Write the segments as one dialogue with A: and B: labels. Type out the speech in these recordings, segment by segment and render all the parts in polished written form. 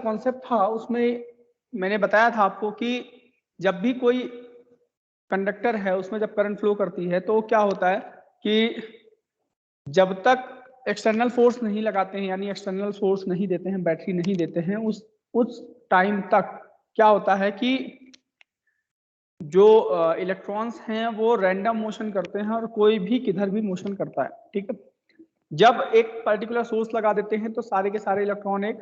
A: Concept था उसमें मैंने बताया था आपको कि जब भी कोई कंडक्टर है उसमें जब करंट फ्लो करती है तो क्या होता है कि जब तक एक्सटर्नल फोर्स नहीं लगाते हैं, यानी एक्सटर्नल फोर्स नहीं देते हैं, बैटरी नहीं देते हैं, उस टाइम तक क्या होता है कि जो इलेक्ट्रॉन्स हैं वो रैंडम मोशन करते हैं और कोई भी किधर भी मोशन करता है। ठीक है, जब एक पर्टिकुलर सोर्स लगा देते हैं तो सारे के सारे इलेक्ट्रॉन एक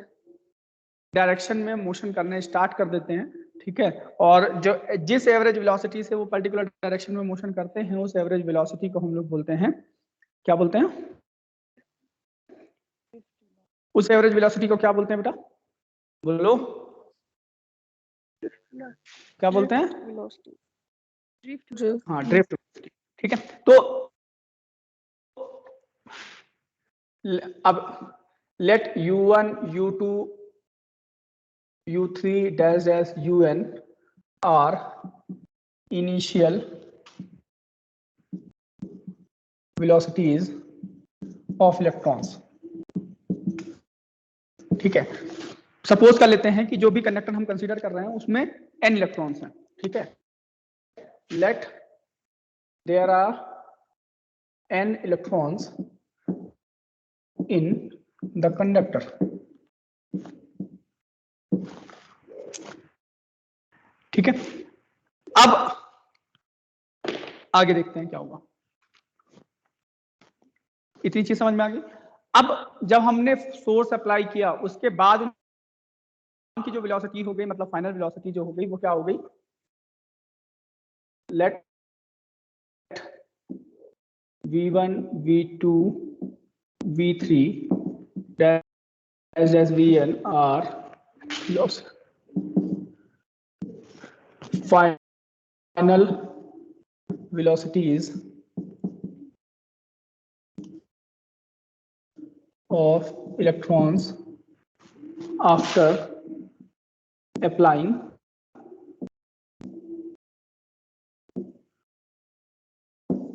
A: डायरेक्शन में मोशन करने स्टार्ट कर देते हैं। ठीक है, और जो जिस एवरेज वेलोसिटी से वो पर्टिकुलर डायरेक्शन में मोशन करते हैं उस एवरेज वेलोसिटी को हम लोग बोलते हैं, क्या बोलते हैं? उस एवरेज वेलोसिटी को क्या बोलते हैं बेटा, बोलो क्या बोलते हैं? हाँ, ड्रिफ्ट। ठीक है, तो अब late u1 u2 u3 dash dash un are initial velocities of electrons। ठीक है, सपोज कर लेते हैं कि जो भी कंडक्टर हम कंसीडर कर रहे हैं उसमें n इलेक्ट्रॉन्स हैं। ठीक है, let there are n electrons in the conductor. ठीक है, अब आगे देखते हैं क्या होगा। इतनी चीज समझ में आ गई। अब जब हमने सोर्स अप्लाई किया उसके बाद की जो वेलोसिटी हो गई, मतलब फाइनल वेलोसिटी जो हो गई वो क्या हो गई, late v1 v2 v3 dash dash vn are final velocities of electrons after applying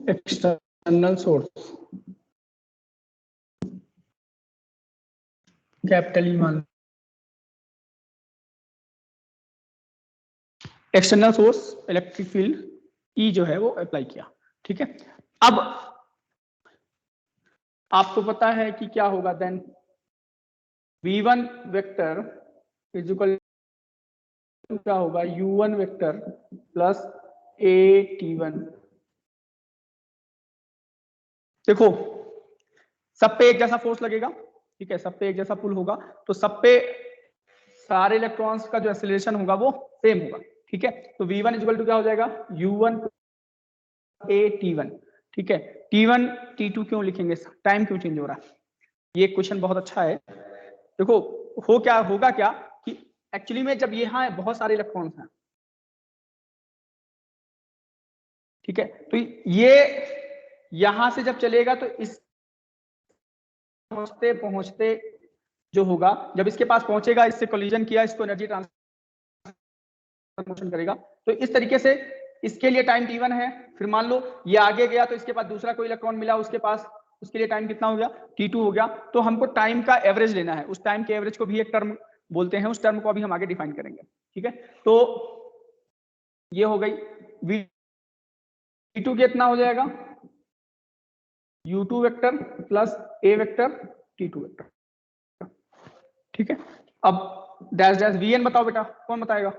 A: external source, capital E मान, external source electric field E जो है वो अप्लाई किया। ठीक है, अब आपको पता है कि क्या होगा, then v1 vector is equal क्या होगा, u1 वेक्टर प्लस at1। देखो सब पे एक जैसा फोर्स लगेगा। ठीक है, सब पे एक जैसा पुल होगा तो सब पे सारे इलेक्ट्रॉन्स का जो एक्सेलरेशन होगा वो सेम होगा। ठीक है, तो v1 इज इक्वल टू क्या हो जाएगा, u1 at1। ठीक है, t1 t2 क्यों लिखेंगे, टाइम क्यों चेंज हो रहा है? ये क्वेश्चन बहुत अच्छा है। देखो होगा क्या कि एक्चुअली में जब यहाँ बहुत सारे इलेक्ट्रॉन्स हैं, ठीक है, तो ये यहां से जब चलेगा तो इस पहुंचते पहुंचते जो होगा, जब इसके पास पहुंचेगा, इससे कोलिजन किया, इसको एनर्जी ट्रांसफर करेगा, तो इस तरीके से इसके लिए टाइम t1 है। फिर मान लो ये आगे गया तो इसके पास दूसरा कोई इलेक्ट्रॉन मिला उसके पास, उसके लिए टाइम कितना हो गया, t2 हो गया। तो हमको टाइम का एवरेज लेना है, उस टाइम के एवरेज को भी एक टर्म बोलते हैं, उस टर्म को अभी हम आगे डिफाइन करेंगे। ठीक है, तो ये हो गई v2 कितना हो जाएगा, u2 vector plus a vector t2 vector. ठीक है, अब डैश डैश vn बताओ बेटा, कौन बताएगा,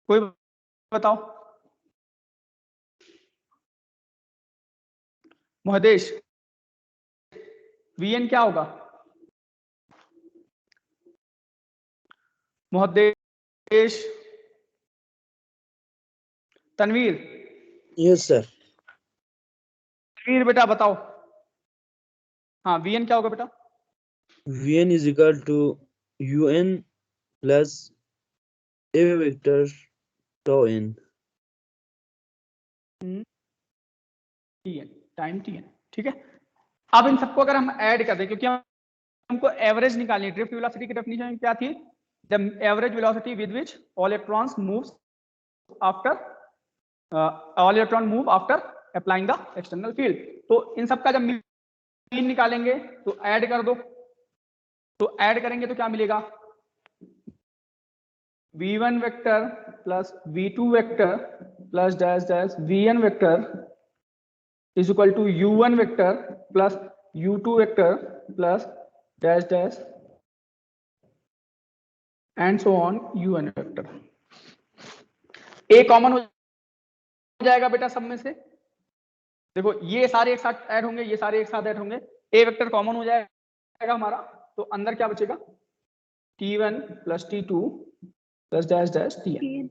A: कोई बताओ, मोहदेश, vn क्या होगा, मोहदेश, तनवीर,
B: यस सर।
A: तनवीर बेटा बताओ, हाँ vn क्या होगा बेटा,
B: vn is equal to un plus a vector tau n।
A: tn, time tn। ठीक है, अब इन सबको अगर हम ऐड कर दें, क्योंकि हमको एवरेज निकालनी है, ड्रिफ्ट वेलोसिटी की डेफिनेशन क्या थी, the average velocity with which all electrons moves after all electron move after applying the external field. तो इन सबका जब मीन निकालेंगे तो ऐड कर दो, तो ऐड करेंगे तो क्या मिलेगा, v1 vector plus v2 vector plus dash dash vn vector is equal to u1 vector plus u2 vector plus dash dash and so on un vector. A common हो जाएगा बेटा सब में से। देखो ये सारे एक साथ ऐड होंगे, ये सारे एक साथ ऐड होंगे, ए वेक्टर कॉमन हो जाएगा हमारा, तो अंदर क्या बचेगा t1 plus t2 plus dash dash tn।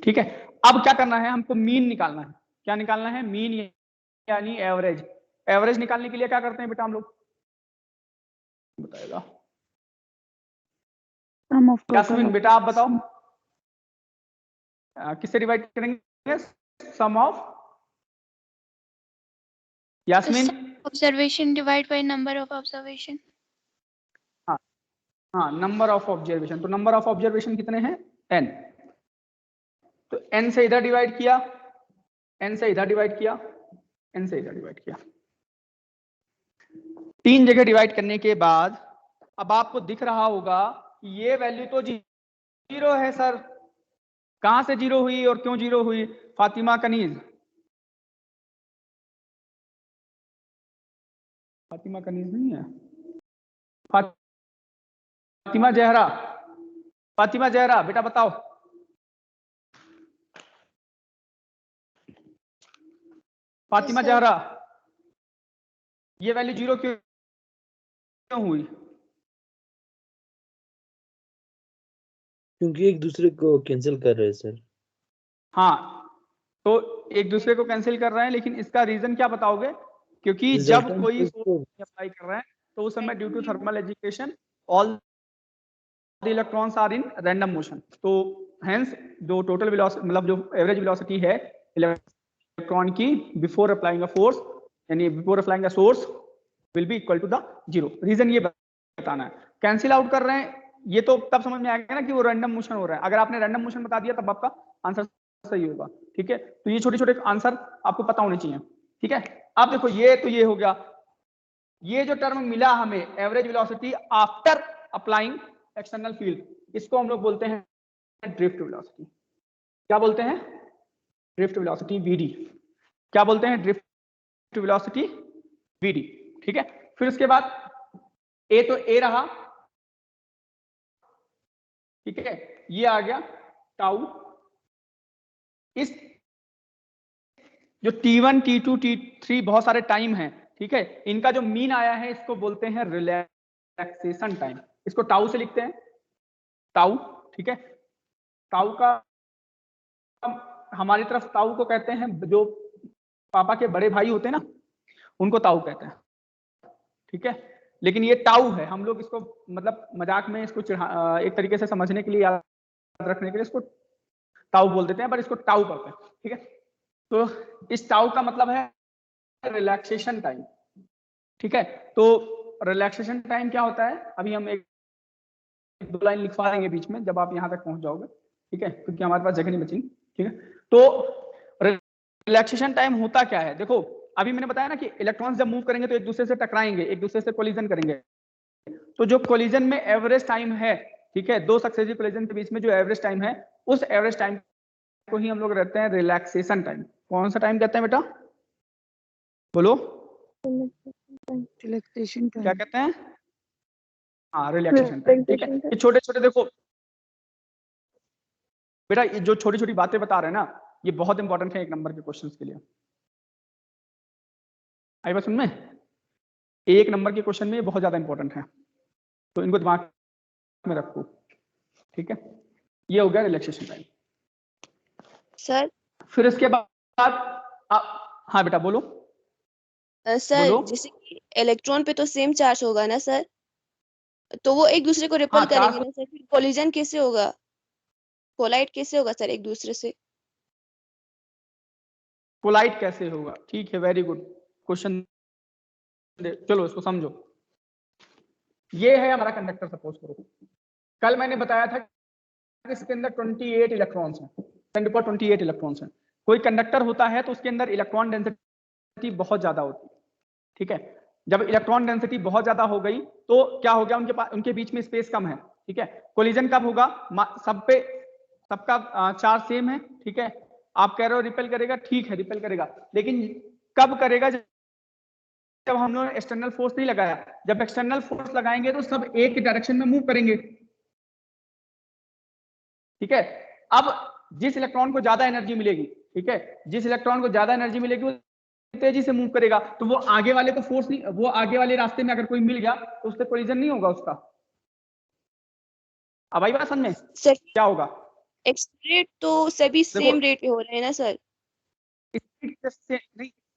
A: ठीक है, अब क्या करना है, हमको मीन निकालना है। क्या निकालना है? मीन यानी एवरेज। एवरेज निकालने के लिए क्या करते हैं बेटा हम लोग, बताएगा यास्मीन बेटा, आप बताओ किससे डिवाइड करेंगे? सम ऑफ यास्मीन
C: observation divide by number of observation.
A: हाँ, नंबर ऑफ ऑब्जर्वेशन। तो नंबर ऑफ ऑब्जर्वेशन कितने हैं? n। तो n से इधर डिवाइड किया, n से इधर डिवाइड किया, n से इधर डिवाइड किया। 3 जगह डिवाइड करने के बाद अब आपको दिख रहा होगा कि ये वैल्यू तो 0 है सर। कहां से 0 हुई और क्यों 0 हुई? फातिमा कनीज, फातिमा कनीज नहीं है, फातिमा जहरा, फातिमा जहरा बेटा बताओ। फातिमा जहरा, ये वैल्यू 0 क्यों हुई?
B: क्योंकि एक दूसरे को कैंसिल कर रहे हैं सर।
A: हाँ, तो एक दूसरे को कैंसिल कर रहे हैं, लेकिन इसका रीजन क्या बताओगे? क्योंकि जब
B: Resultant
A: कोई
B: is तो
A: अप्लाई कर रहे हैं तो उस समय due to thermal education all the electrons are in random motion. तो हेंस जो टोटल वेलोसिटी, मतलब जो एवरेज वेलोसिटी है इलेक्ट्रॉन की बिफोर अप्लाइंग अ फोर्स, यानी before applying a source, will be equal to the 0। Reason ये बताना है। कैंसिल आउट कर रहे हैं, ये तो तब समझ में आएगा ना कि वो रैंडम मोशन हो रहा है। अगर आपने रैंडम मोशन बता दिया तब आपका आंसर सही होगा। ठीक है, तो ये छोटे छोटे आंसर आपको पता होने चाहिए। ठीक है, अब देखो ये तो ये हो गया। ये जो टर्म मिला हमें average velocity after applying external field, इसको हम लोग बोलते हैं ड्रिफ्ट वेलोसिटी। क्या बोलते हैं? Drift velocity, VD. क्या बोलते हैं? Drift velocity, VD. ठीक है, फिर उसके बाद ए तो ए रहा, ठीक है, ये आ गया टाउ। इस जो T1 T2 T3 बहुत सारे टाइम हैं, ठीक है, इनका जो मीन आया है इसको बोलते हैं रिलैक्सेशन टाइम। इसको टाउ से लिखते हैं, टाउ। ठीक है, टाउ का हमारी तरफ टाउ को कहते हैं, जो पापा के बड़े भाई होते हैं ना, उनको टाउ कहते हैं। ठीक है, लेकिन ये टाउ है, हम लोग इसको मतलब मजाक में इसको एक तरीके से समझने के लिए, याद रखने के लिए इसको टाउ बोल देते हैं, पर इसको टाउ कहते हैं। ठीक है, तो इस टाउ का मतलब है रिलैक्सेशन टाइम। ठीक है, तो रिलैक्सेशन टाइम क्या होता है, अभी हम एक 2 लाइन लिखवा देंगे बीच में जब आप यहां तक पहुंच जाओगे। ठीक है, क्योंकि हमारे पास जगह नहीं बची। ठीक है, तो रिलैक्सेशन टाइम होता क्या है? देखो अभी मैंने बताया ना कि इलेक्ट्रॉन्स जब मूव करेंगे तो एक दूसरे से टकराएंगे, एक दूसरे से कोलिजन करेंगे। तो जो कोलिजन में एवरेज टाइम है, ठीक है, 2 सक्सेसिव कोलिजन के बीच में जो एवरेज टाइम है, उस एवरेज टाइम को ही हम लोग कहते हैं रिलैक्सेशन टाइम। कौन सा टाइम कहते हैं बेटा? बोलो,
D: रिलैक्सेशन
A: क्या कहते हैं? हाँ, रिलैक्सेशन टाइम। ठीक है, ये छोटे छोटे देखो बेटा, ये जो छोटी छोटी बातें बता रहे हैं ना, ये बहुत इंपॉर्टेंट है 1 नंबर के क्वेश्चंस के लिए। आई बात सुन में? 1 नंबर के क्वेश्चन में ये बहुत ज्यादा इंपॉर्टेंट है, तो इनको दिमाग में रखो। ठीक है, ये हो गया रिलैक्सेशन टाइम।
C: सर
A: फिर इसके बाद हाँ बेटा बोलो।
E: सर
A: बोलो।
E: जैसे कि इलेक्ट्रॉन पे तो सेम चार्ज होगा ना सर, तो वो एक दूसरे को रिपेल
A: हाँ,
E: करेंगे ना सर, फिर कोलिजन कैसे होगा, कोलाइड कैसे होगा सर एक दूसरे से?
A: कोलाइड कैसे होगा? ठीक है, वेरी गुड क्वेश्चन। चलो इसको समझो। ये है हमारा कंडक्टर, सपोज करो। कल मैंने बताया था कि इसके अंदर 28 इलेक्ट्रॉन्स हैं, 10⁻28 इलेक्ट्रॉन्स हैं। कोई कंडक्टर होता है तो उसके अंदर इलेक्ट्रॉन डेंसिटी बहुत ज्यादा होती है। ठीक है, जब इलेक्ट्रॉन डेंसिटी बहुत ज्यादा हो गई तो क्या हो गया, उनके बीच में स्पेस कम है, ठीक है। कोलिजन कब होगा? सब पे सबका चार्ज सेम है, ठीक है। आप कह रहे हो रिपेल करेगा, ठीक है रिपेल करेगा, लेकिन कब करेगा? जब हम लोग एक्सटर्नल फोर्स नहीं लगाया। जब एक्सटर्नल फोर्स लगाएंगे तो सब एक ही डायरेक्शन में मूव करेंगे, ठीक है। अब जिस इलेक्ट्रॉन को ज्यादा एनर्जी मिलेगी, ठीक है, जिस इलेक्ट्रॉन को ज्यादा एनर्जी मिलेगी वो तेजी से मूव करेगा, तो वो आगे वाले को फोर्स नहीं, वो आगे वाले रास्ते में अगर कोई मिल गया तो उससे कोलिजन नहीं होगा उसका। अब आई बात समझ में?
E: सर
A: क्या होगा?
E: एक्सलेरेट तो सभी सेम रेट पे हो रहे हैं ना सर?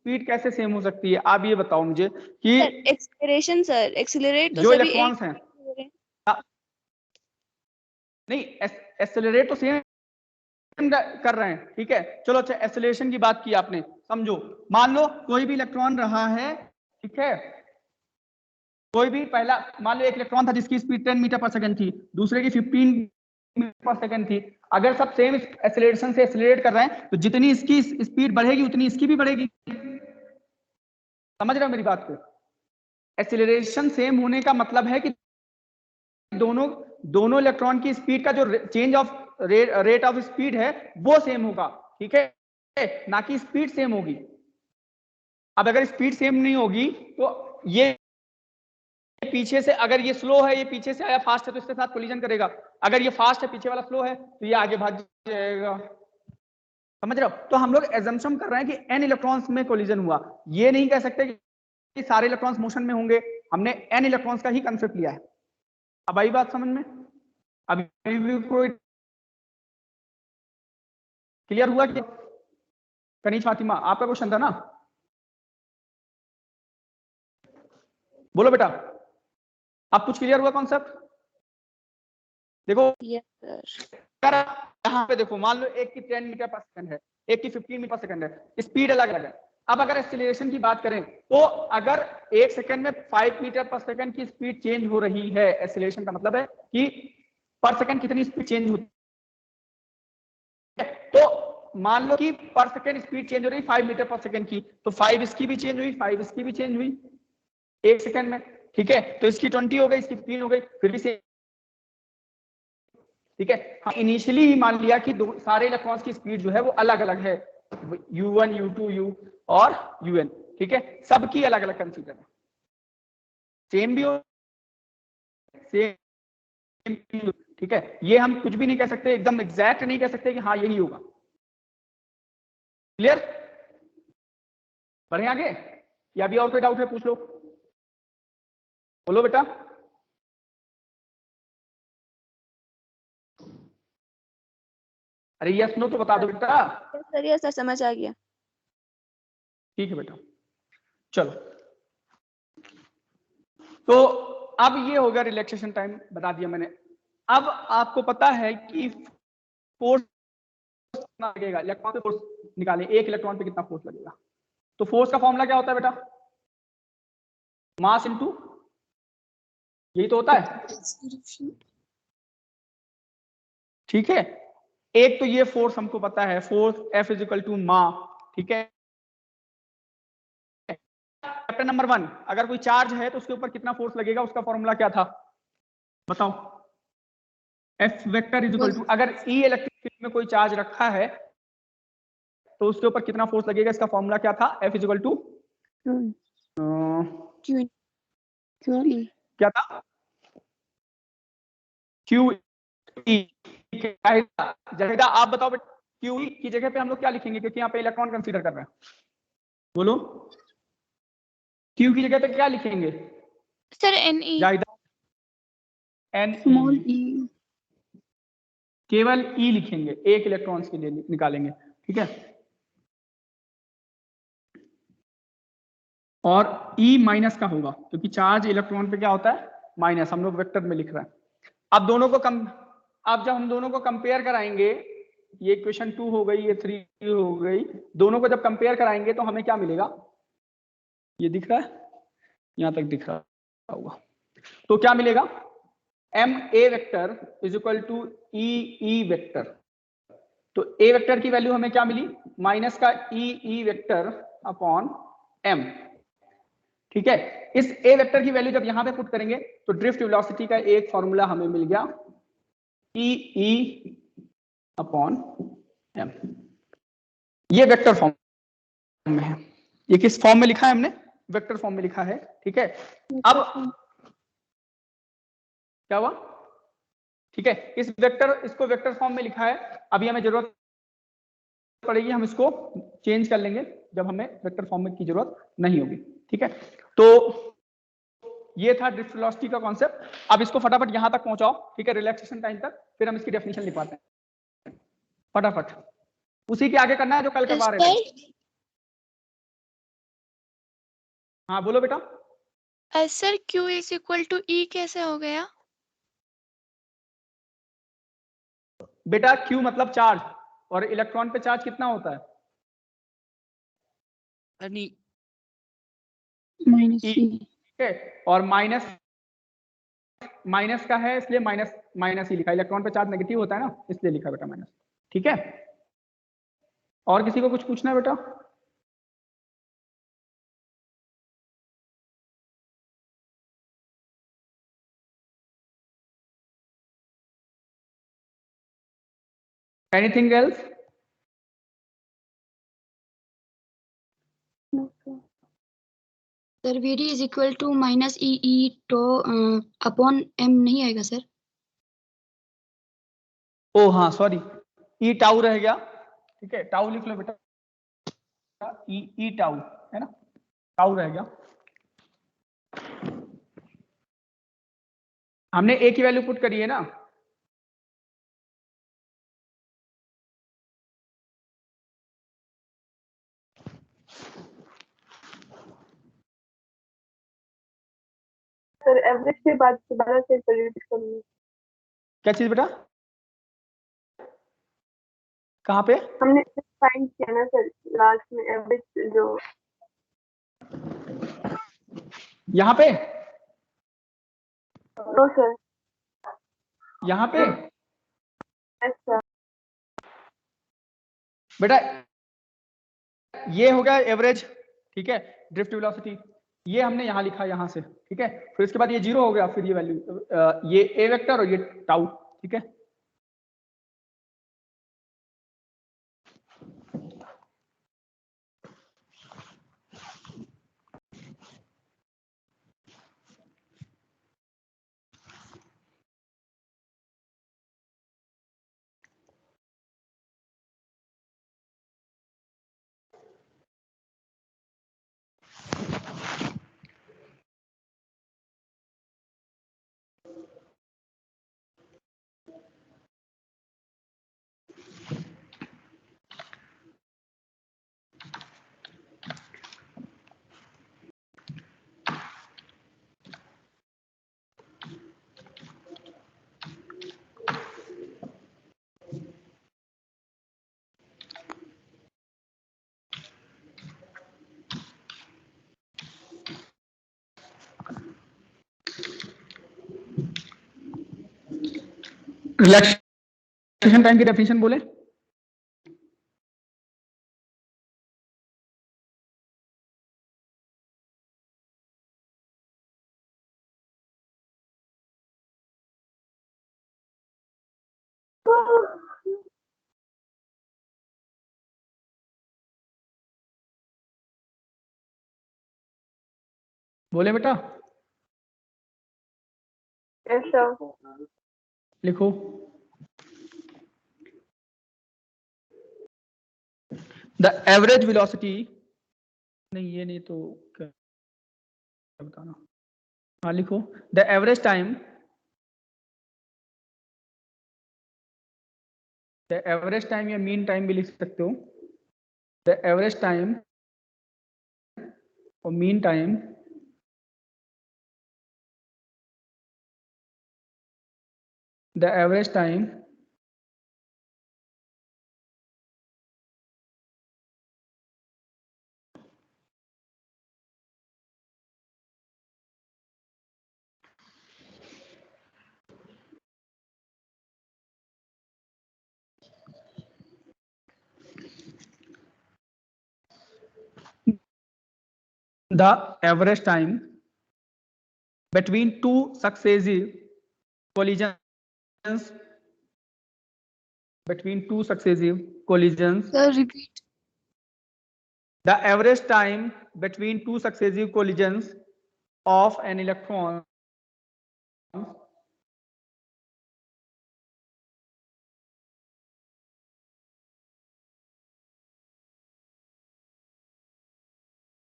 A: स्पीड कैसे सेम हो सकती है? आप ये बताओ मुझे कि
E: सर एक्सेलरेशन, सर एक्सेलरेट तो
A: जो
E: सभी एक
A: इलेक्ट्रॉन्स हैं,
E: हो रहे हैं।
A: नहीं एक्सेलरेट तो सेम कर रहे हैं, ठीक है। चलो अच्छा, एक्सेलरेशन की बात की आपने, समझो मान लो कोई भी इलेक्ट्रॉन रहा है, ठीक है, कोई भी पहला मान लो एक इलेक्ट्रॉन था जिसकी स्पीड 10 मीटर पर सेकंड थी, दूसरे की 15 मीटर पर सेकंड थी। अगर सब सेम एक्सेलरेशन से एक्सेलरेट कर रहे हैं तो जितनी इसकी स्पीड बढ़ेगी उतनी इसकी भी बढ़ेगी। समझ रहे हो मेरी बात को? एक्सेलरेशन सेम होने का मतलब है कि दोनों इलेक्ट्रॉन की स्पीड का जो change of rate of speed है वो सेम होगा, ठीक है, ना कि स्पीड सेम होगी। अब अगर स्पीड सेम नहीं होगी तो ये पीछे से, अगर ये स्लो है, ये पीछे से आया फास्ट है तो इसके साथ कोलिजन करेगा। अगर ये फास्ट है, पीछे वाला स्लो है, तो ये आगे भाग जाएगा। समझ रहे हो? तो हम लोग एजम्पशन कर रहे हैं कि n इलेक्ट्रॉन्स में कोलिजन हुआ। ये नहीं कह सकते कि सारे इलेक्ट्रॉन्स मोशन में होंगे, हमने n इलेक्ट्रॉन्स का ही कंसेप्ट लिया है। अब आई बात समझ में? अभी भी कोई क्लियर हुआ? कि कनीज फातिमा आपका क्वेश्चन था ना, बोलो बेटा, अब कुछ क्लियर हुआ कॉन्सेप्ट? देखो
E: यस सर।
A: यहाँ पे देखो, मान लो एक की 10 मीटर पर सेकंड है, एक की 15 मीटर पर सेकंड है, स्पीड अलग अलग है। अब अगर एक्सीलरेशन की बात करें तो अगर एक सेकंड में 5 मीटर पर सेकंड की स्पीड चेंज हो रही है, एक्सीलरेशन का मतलब है कि पर सेकंड कितनी स्पीड चेंज होती है। तो मान लो कि पर सेकंड स्पीड चेंज हो रही 5 मीटर पर सेकंड की, तो 5 इसकी भी चेंज हुई, 5 इसकी भी चेंज हुई एक सेकंड में, ठीक है। तो इसकी 20 हो गई, इसकी 15 हो गई, फिर भी से, ठीक है। हाँ, इनिशियली ही मान लिया कि सारे इलेक्ट्रॉन्स की स्पीड जो है वो अलग अलग है, u1 u2 u और un, ठीक है। सबकी अलग अलग कंसीडर है, सेम भी हो सेम, ठीक है। ये हम कुछ भी नहीं कह सकते, एकदम एग्जैक्ट नहीं कह सकते कि हाँ यही होगा। क्लियर? बढ़े आगे या अभी और कोई डाउट है? पूछ लो, बोलो बेटा। अरे यस नो तो बता दो बेटा।
E: सर यस सर, समझ आ गया।
A: ठीक है बेटा, चलो। तो अब ये होगा रिलैक्सेशन टाइम, बता दिया मैंने। अब आपको पता है कि फोर्स कितना लगेगा, इलेक्ट्रॉन पे फोर्स निकालें, एक इलेक्ट्रॉन पे कितना फोर्स लगेगा। तो फोर्स का फॉर्मूला क्या होता है बेटा? मास इनटू, यही तो होता है, ठीक है। एक तो ये फोर्स हमको पता है, फोर्स F इजिकल टू मा, ठीक है। चैप्टर नंबर 1, अगर कोई चार्ज है तो उसके ऊपर कितना फोर्स लगेगा, उसका फॉर्मूला क्या था बताओ? F वेक्टर इजिकल टू, अगर E इलेक्ट्रिक फील्ड में कोई चार्ज रखा है तो उसके ऊपर कितना फोर्स लगेगा, इसका फॉर्मूला क्या था? F इजिकल टू क्या था? Q E। जगह आप बताओ बेटा, Q E की जगह पे हम लोग क्या लिखेंगे, क्योंकि यहाँ पे इलेक्ट्रॉन कंसीडर कर रहे हैं। बोलो, Q की जगह पे क्या लिखेंगे?
C: Sir NE।
A: जाहिदा N, केवल E लिखेंगे, एक इलेक्ट्रॉन्स के लिए निकालेंगे, ठीक है। और E माइनस का होगा क्योंकि चार्ज इलेक्ट्रॉन पे क्या होता है? माइनस, हम लोग वेक्टर में लिख रहे हैं। अब दोनों को अब जब हम दोनों को कंपेयर कराएंगे, ये क्वेश्चन 2 हो गई, ये 3 हो गई, दोनों को जब कंपेयर कराएंगे तो हमें क्या मिलेगा? ये दिख रहा है, यहां तक दिख रहा होगा। तो क्या मिलेगा? M A vector is equal to E E vector. तो ए वेक्टर की वैल्यू हमें क्या मिली? माइनस का ई ई वेक्टर अपॉन एम। ठीक है। इस ए वेक्टर की वैल्यू जब यहां पे पुट करेंगे तो ड्रिफ्ट वेलोसिटी का एक फॉर्मूला हमें मिल गया, ई अपॉन एम। ये वेक्टर फॉर्म में है। ये किस फॉर्म में लिखा है हमने? वेक्टर फॉर्म में लिखा है। ठीक है। अब क्या हुआ? ठीक है, इसको वेक्टर फॉर्म में लिखा है। अभी हमें जरूरत पड़ेगी, हम इसको चेंज कर लेंगे जब हमें वेक्टर फॉर्म में की जरूरत नहीं होगी। ठीक है, तो ये था ड्रिफ्ट वेलोसिटी का कॉन्सेप्ट। अब इसको फटाफट यहां तक पहुंचाओ, ठीक है, रिलैक्सेशन टाइम तक, फिर हम इसकी डेफिनेशन लिख पाते हैं फटाफट। उसी के आगे करना है जो कल करवा रहे थे। हाँ बोलो बेटा।
C: Sir Q is equal to E कैसे हो गया?
A: बेटा Q मतलब चार्ज, और इलेक्ट्रॉन पे चार्ज कितना होता है?
C: Minus
A: E,
C: E।
A: ठीक है, और माइनस का है इसलिए माइनस माइनस ही लिखा। इलेक्ट्रॉन पे चार्ज नेगेटिव होता है ना, इसलिए लिखा बेटा माइनस। ठीक है, और किसी को कुछ पूछना है बेटा? Anything else?
D: Sir VD is equal to minus E tau upon M नहीं आएगा सर?
A: ओ हाँ सॉरी, ई टाउ रह गया। ठीक है, टाउ लिख लो बेटा, ई टाउ है ना, टाउ रह गया। हमने ए की वैल्यू पुट करी है ना।
F: सर एवरेज के बाद दोबारा से रिपीट करूंगी।
A: क्या चीज बेटा? कहाँ पे?
F: हमने फाइंड किया ना सर लास्ट में एवरेज जो।
A: यहाँ पे?
F: No sir.
A: यहाँ पे
F: यस सर।
A: बेटा ये हो गया एवरेज, ठीक है, ड्रिफ्ट वेलोसिटी। ये हमने यहाँ लिखा यहाँ से, ठीक है। फिर इसके बाद ये जीरो हो गया, फिर ये वैल्यू, ये ए वेक्टर और ये टाउ। ठीक है, रिलैक्सेशन टाइम की डेफिनेशन बोले। बोले बेटा,
F: यस सर।
A: लिखो। द एवरेज वेलोसिटी, नहीं ये नहीं तो क्या बताना। हाँ लिखो, the average time, the average time या मीन टाइम भी लिख सकते हो। द एवरेज टाइम और mean time the average time the average time between two successive collisions
D: Sir, repeat.
A: the average time between two successive collisions of an electron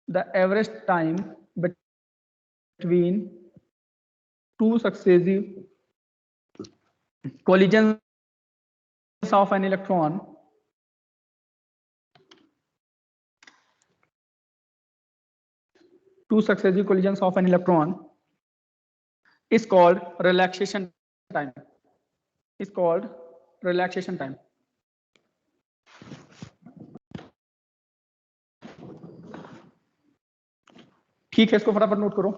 A: the average time between two successive collisions of an electron is called relaxation time. ठीक है, इसको फटाफट note करो।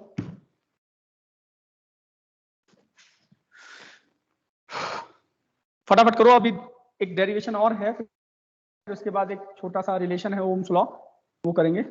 A: फटाफट करो, अभी एक derivation और है, फिर उसके बाद एक छोटा सा रिलेशन है ओम्स लॉ, वो करेंगे।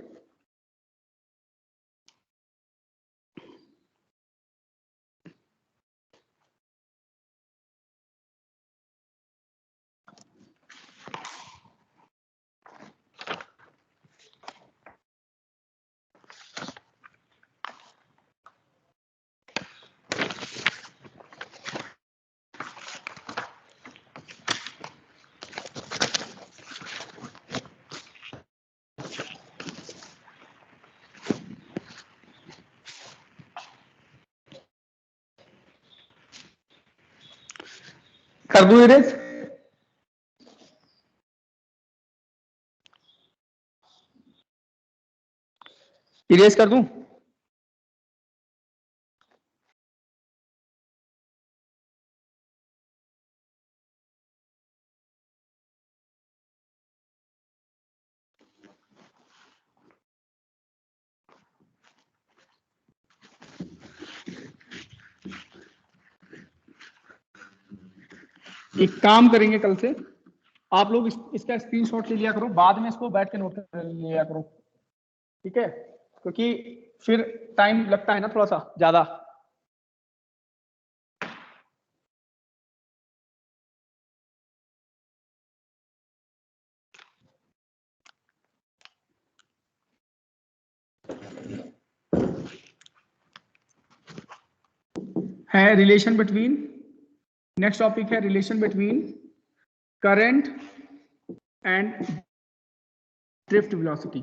A: कर दूं इरेज? इरेज कर दूं? एक काम करेंगे, कल से आप लोग इसका स्क्रीनशॉट ले लिया करो, बाद में इसको बैठ के नोट कर लिया करो, ठीक है? क्योंकि फिर टाइम लगता है ना थोड़ा सा ज्यादा। है रिलेशन बिटवीन, नेक्स्ट टॉपिक है relation between current and drift velocity.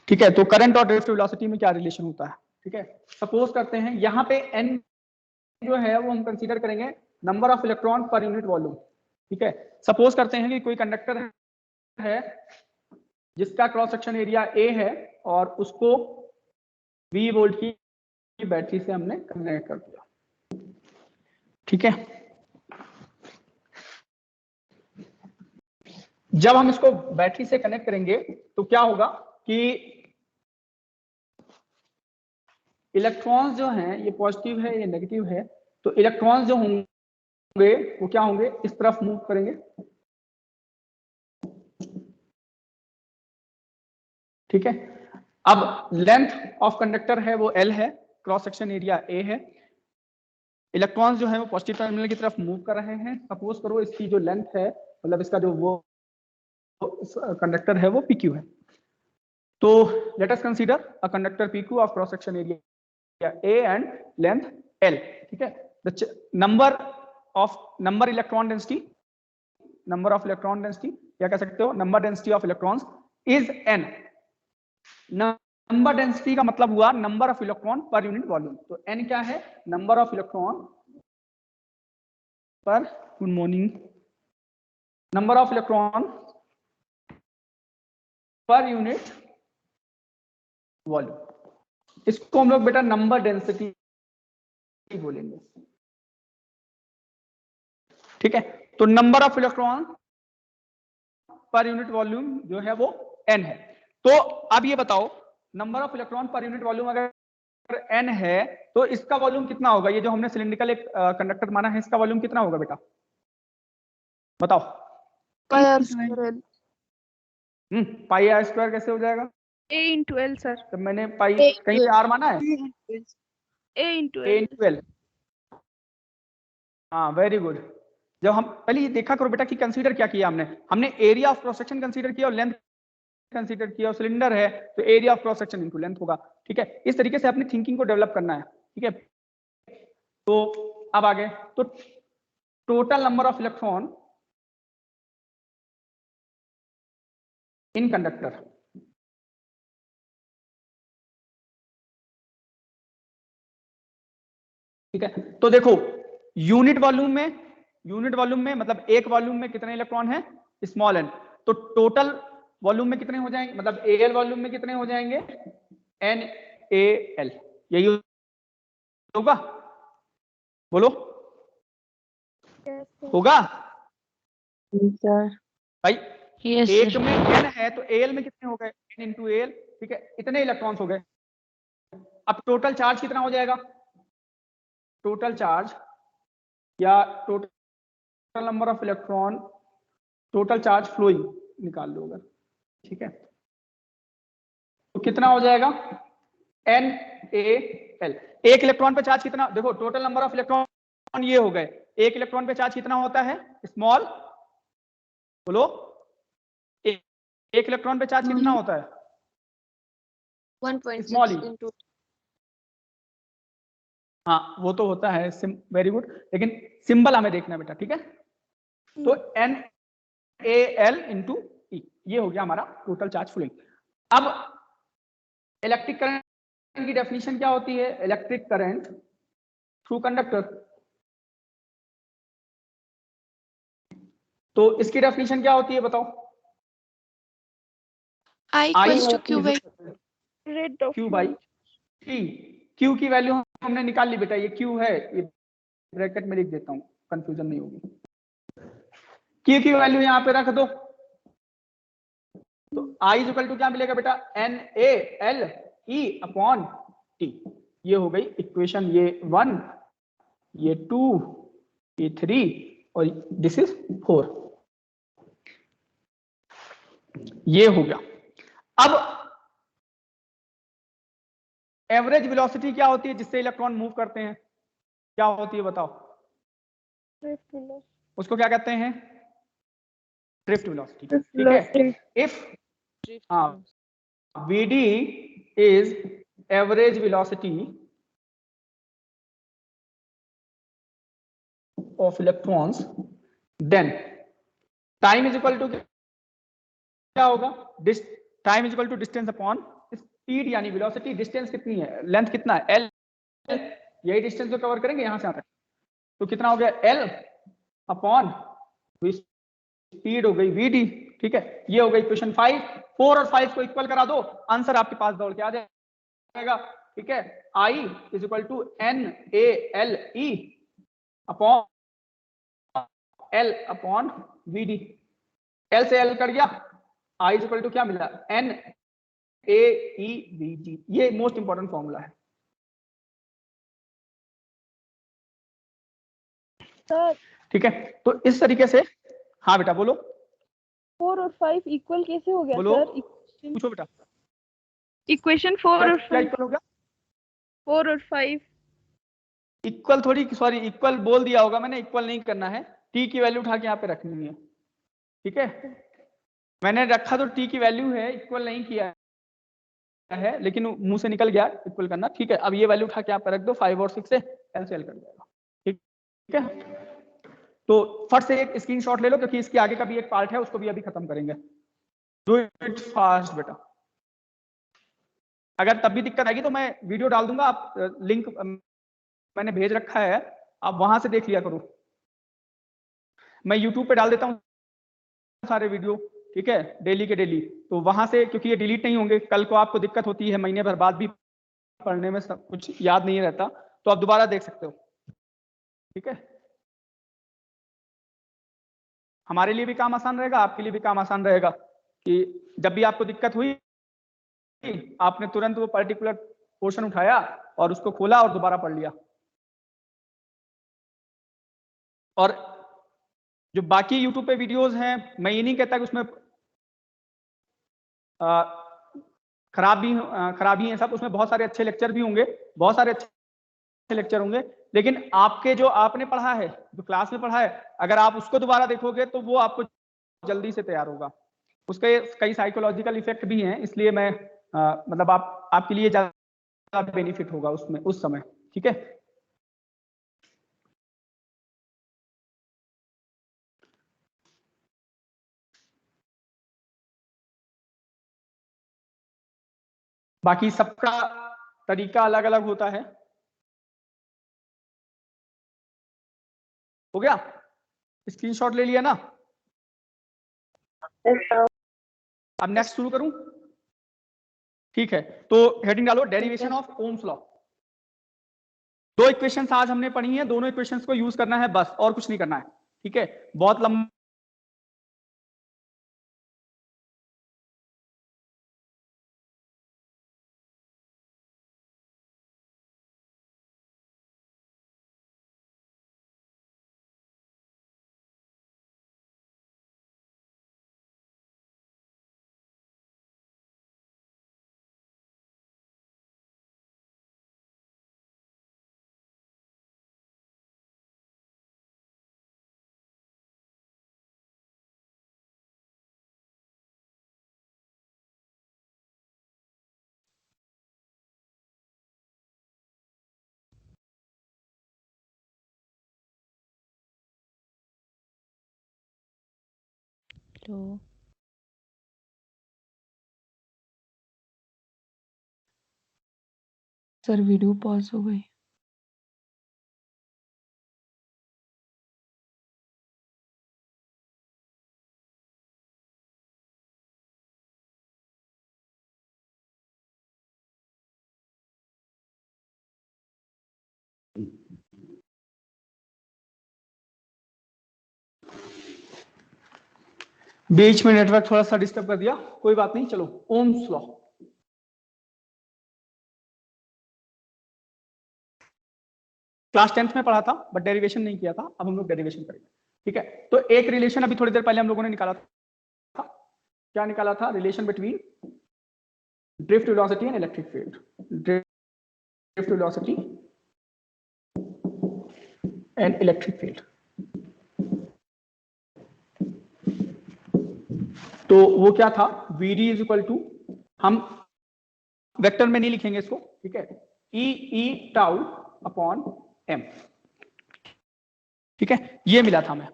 A: ठीक है, तो करंट और ड्रिफ्ट वेलोसिटी में क्या रिलेशन होता है? ठीक है, सपोज करते हैं यहाँ पे n जो है वो हम कंसीडर करेंगे number of electron per unit volume. ठीक है, सपोज करते हैं कि कोई कंडक्टर है जिसका क्रॉस सेक्शन एरिया A है और उसको 20 वोल्ट की बैटरी से हमने कनेक्ट कर दिया। ठीक है, जब हम इसको बैटरी से कनेक्ट करेंगे तो क्या होगा कि इलेक्ट्रॉन्स जो हैं, ये पॉजिटिव है ये नेगेटिव है, तो इलेक्ट्रॉन्स जो होंगे वो क्या होंगे, इस तरफ मूव करेंगे। ठीक है, अब लेंथ ऑफ कंडक्टर है वो L है, क्रॉस सेक्शन एरिया A है, इलेक्ट्रॉन्स जो है वो पॉजिटिव टर्मिनल की तरफ मूव कर रहे हैं। सपोज करो इसकी जो लेंथ है, मतलब इसका जो वो कंडक्टर है वो PQ है। तो let us consider a conductor PQ of cross section area A and length L। ठीक है, the number इलेक्ट्रॉन डेंसिटी, क्या कह सकते हो, number density of electrons is n। Number density का मतलब हुआ number of electron per unit volume, तो n क्या है, नंबर ऑफ इलेक्ट्रॉन पर, good morning, number of electron per unit volume. इसको हम लोग बेटा नंबर डेंसिटी बोलेंगे। ठीक है, तो number of electron per unit volume जो है वो n है। तो अब ये बताओ number of electron per unit volume अगर n है तो इसका वॉल्यूम कितना होगा? ये जो हमने सिलिंड्रिकल एक कंडक्टर माना है इसका वॉल्यूम कितना होगा बेटा बताओ? पाई आर स्क्वायर कैसे हो जाएगा?
F: A into L sir.
A: तो मैंने पाई कहीं पे आर माना है?
F: A into
A: A
F: L।
A: into L। हाँ वेरी गुड। जब हम पहले ये देखा करो बेटा कि कंसीडर क्या किया हमने area of cross section consider किया और लेंथ कंसीडर किया और सिलेंडर है तो area of cross section into length होगा। ठीक है, इस तरीके से अपनी थिंकिंग को डेवलप करना है। ठीक है, तो अब आगे तो total number of electron in conductor, ठीक है। तो देखो यूनिट वॉल्यूम में मतलब एक वॉल्यूम में कितने इलेक्ट्रॉन है स्मॉल n, तो टोटल वॉल्यूम में कितने हो जाएंगे मतलब एल वॉल्यूम में कितने हो जाएंगे NaL, यही होगा? बोलो होगा भाई? एक में n है तो Al में कितने हो गए n into Al, ठीक है, इतने इलेक्ट्रॉन्स हो गए। अब टोटल चार्ज कितना हो जाएगा? टोटल चार्ज या total number of electron, total charge flowing निकाल लो अगर, ठीक है, तो कितना हो जाएगा NaL। एक इलेक्ट्रॉन पे चार्ज कितना, देखो टोटल नंबर ऑफ इलेक्ट्रॉन ये हो गए, एक इलेक्ट्रॉन पे चार्ज कितना होता है स्मॉल, बोलो एक इलेक्ट्रॉन पे चार्ज कितना होता है
E: 1.6
A: स्मॉल ई?
E: into
A: हाँ वो तो होता है, वेरी गुड, लेकिन सिंबल हमें देखना है बेटा, ठीक है। तो NaL into E ये हो गया हमारा टोटल चार्ज फ्लोइंग। अब इलेक्ट्रिक करंट की डेफिनेशन क्या होती है? इलेक्ट्रिक करंट थ्रू कंडक्टर, तो इसकी डेफिनेशन क्या होती है बताओ?
C: I equals to Q by
F: Rate of
A: Q by T। Q की वैल्यू हमने निकाल ली बेटा, ये Q है, ये ब्रैकेट में लिख देता हूँ कंफ्यूजन नहीं होगी। Q की वैल्यू यहाँ पे रख दो, तो I इक्वल टू क्या मिलेगा बेटा NaL E अपॉन T। ये हो गई इक्वेशन, ये 1, ये 2, ये 3 और दिस इज 4, ये हो गया। अब एवरेज वेलोसिटी क्या होती है जिससे इलेक्ट्रॉन मूव करते हैं, क्या होती है बताओ? उसको क्या कहते हैं? ड्रिफ्ट वेलोसिटी, ठीक है। इफ हाँ Vd is average velocity of electrons, then time is equal to क्या होगा? Time is equal to distance upon speed, यानी वेलोसिटी, डिस्टेंस कितनी है, लेंथ कितना है L, यही डिस्टेंस को कवर करेंगे यहां से यहां तक, तो कितना हो गया L अपॉन स्पीड हो गई Vd, ठीक है। ये हो गई इक्वेशन 5। 4 और 5 को इक्वल करा दो, आंसर आपके पास दौड़ के आ जाएगा, ठीक है। I is equal to NaLe upon L upon Vd, L से L कट गया, I इज इक्वल टू क्या मिला NaEVd, ये मोस्ट इंपॉर्टेंट फॉर्मूला है
F: सर।
A: ठीक है। तो इस तरीके से, हाँ बेटा बोलो।
F: 4 और 5 इक्वल कैसे हो गया
A: बोलो,
F: सर?
A: पूछो बेटा।
F: इक्वेशन 4 और
A: क्या
F: 5,
A: इक्वल हो गया?
F: 4 और 5
A: इक्वल थोड़ी, सॉरी इक्वल बोल दिया होगा मैंने, इक्वल नहीं करना है, टी की वैल्यू उठा के यहाँ पे रखनी है, ठीक है। मैंने रखा तो टी की वैल्यू है, इक्वल नहीं किया है, लेकिन मुंह से निकल गया इक्वल करना, ठीक है। अब ये वैल्यू उठा के यहाँ पे रख दो, 5 और 6 से L से L कर जाएगा, ठीक है। तो फट से एक स्क्रीनशॉट ले लो, क्योंकि इसके आगे का भी एक पार्ट है, उसको भी अभी खत्म करेंगे। डू इट फास्ट बेटा, अगर तब भी दिक्कत आएगी तो मैं वीडियो डाल दूंगा, आप लिंक मैंने भेज रखा है, आप वहां से देख लिया करो। मैं यूट्यूब पे डाल देता हूँ सारे वीडियो, ठीक है, डेली के डेली, तो वहां से, क्योंकि ये डिलीट नहीं होंगे, कल को आपको दिक्कत होती है महीने भर बाद भी पढ़ने में, सब कुछ याद नहीं रहता, तो आप दोबारा देख सकते हो, ठीक है। हमारे लिए भी काम आसान रहेगा, आपके लिए भी काम आसान रहेगा कि जब भी आपको दिक्कत हुई आपने तुरंत वो पर्टिकुलर पोर्शन उठाया और उसको खोला और दोबारा पढ़ लिया। और जो बाकी YouTube पे वीडियोस हैं, मैं ये नहीं कहता कि उसमें खराबी है सब, उसमें बहुत सारे अच्छे लेक्चर भी होंगे, बहुत सारे अच्छे लेक्चर होंगे, लेकिन आपके जो आपने पढ़ा है, जो क्लास में पढ़ा है, अगर आप उसको दोबारा देखोगे तो वो आपको जल्दी से तैयार होगा। उसके कई साइकोलॉजिकल इफेक्ट भी हैं, इसलिए मैं मतलब आपके लिए ज्यादा बेनिफिट होगा उसमें उस समय। ठीक है, बाकी सबका तरीका अलग अलग होता है। हो गया, स्क्रीनशॉट ले लिया ना? अब नेक्स्ट शुरू करूं? ठीक है, तो हेडिंग डालो डेरिवेशन ऑफ ओम्स लॉ। दो इक्वेशंस आज हमने पढ़ी हैं, दोनों इक्वेशंस को यूज करना है बस, और कुछ नहीं करना है। ठीक है, बहुत लंबा
G: हेलो सर, वीडियो पॉज हो गई।
A: बीच में नेटवर्क थोड़ा सा डिस्टर्ब कर दिया, कोई बात नहीं। चलो, ओम्स लॉ क्लास 10th में पढ़ा था, बट डेरिवेशन नहीं किया था, अब हम लोग डेरिवेशन करेंगे। ठीक है, तो एक रिलेशन अभी थोड़ी देर पहले हम लोगों ने निकाला था। क्या निकाला था? Relation between drift velocity and electric field. Drift velocity and electric field. तो वो क्या था? VD इज इक्वल टू, हम वेक्टर में नहीं लिखेंगे इसको, ठीक है, ई टाउ अपॉन एम। ठीक है, ये मिला था हमें,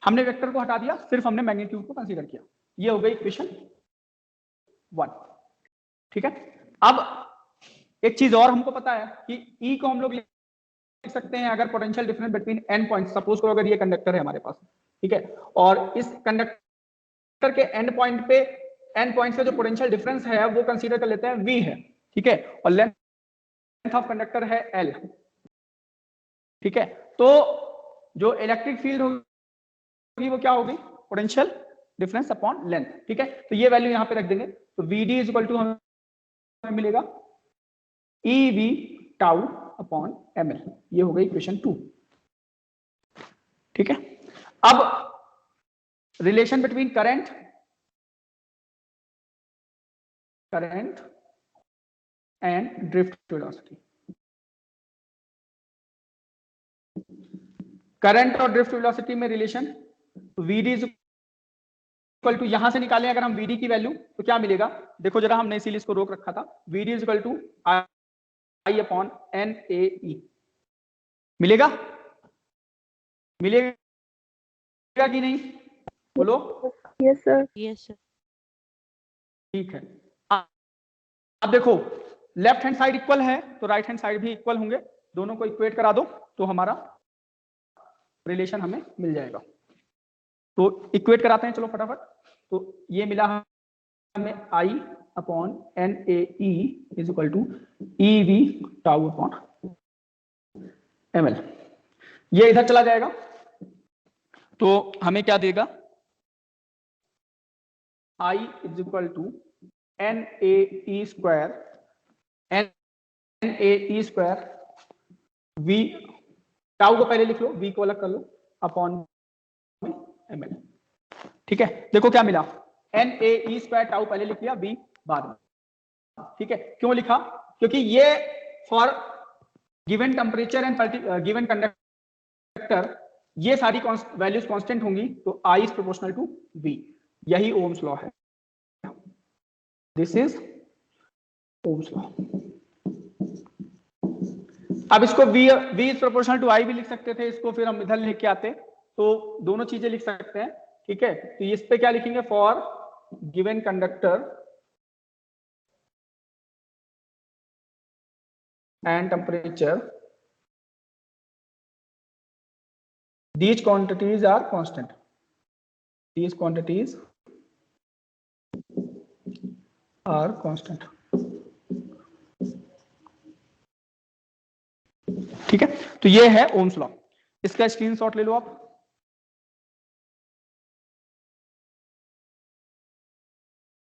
A: हमने वेक्टर को हटा दिया, सिर्फ हमने मैग्नीट्यूड को कंसीडर किया। ये हो गई इक्वेशन 1। ठीक है, अब एक चीज और हमको पता है कि E को हम लोग लिख सकते हैं अगर potential difference between N point, suppose करो अगर ये कंडक्टर है हमारे पास, ठीक है, और इस कंडक्टर के एंड पॉइंट पे, एन पॉइंट से जो पोटेंशियल डिफरेंस है वो कंसीडर कर लेते हैं V है। ठीक है, और लेंथ ऑफ कंडक्टर है L। ठीक है, तो जो इलेक्ट्रिक फील्ड होगी वो क्या होगी? Potential difference upon length. ठीक है, तो ये वैल्यू यहां पे रख देंगे, तो VD इज इक्वल टू हमें मिलेगा EV टाउ अपॉन ML। ये हो गई इक्वेशन 2। ठीक है, अब relation between current and drift velocity. Current और ड्रिफ्ट वेलोसिटी में relation, VD is equal to, यहां से निकालें अगर हम VD की वैल्यू तो क्या मिलेगा? देखो जरा, हमने इसीलिए इसको रोक रखा था। VD is equal to I upon NAE। मिलेगा? मिलेगा कि नहीं? बोलो।
F: Yes sir.
G: Yes sir.
A: ठीक है, अब देखो, लेफ्ट हैंड साइड इक्वल है तो राइट हैंड साइड भी इक्वल होंगे, दोनों को इक्वेट करा दो तो हमारा रिलेशन हमें मिल जाएगा। तो इक्वेट कराते हैं, चलो फटाफट। तो ये मिला हमें I upon NAE is equal to EV tau upon ML। ये इधर चला जाएगा तो हमें क्या देगा? I is equal to NaE square NaE square V, tau को पहले लिख लो, V को अलग कर लो, अपॉन ml। ठीक है, देखो क्या मिला, NaE स्क्वायर टाउ पहले लिख लिया, V बाद में। ठीक है, क्यों लिखा, क्योंकि ये for given temperature and given conductor ये सारी वैल्यूज कांस्टेंट होंगी, तो I is proportional to V, यही ओम्स लॉ है, दिस इज ओम्स लॉ। अब इसको V is proportional to I भी लिख सकते थे, इसको फिर हम इधर लेके आते तो दोनों चीजें लिख सकते हैं। ठीक है, तो इस पे क्या लिखेंगे, for given conductor and temperature these quantities are constant, these quantities are constant। ठीक है, तो ये है ओम्स लॉ, इसका स्क्रीनशॉट ले लो आप।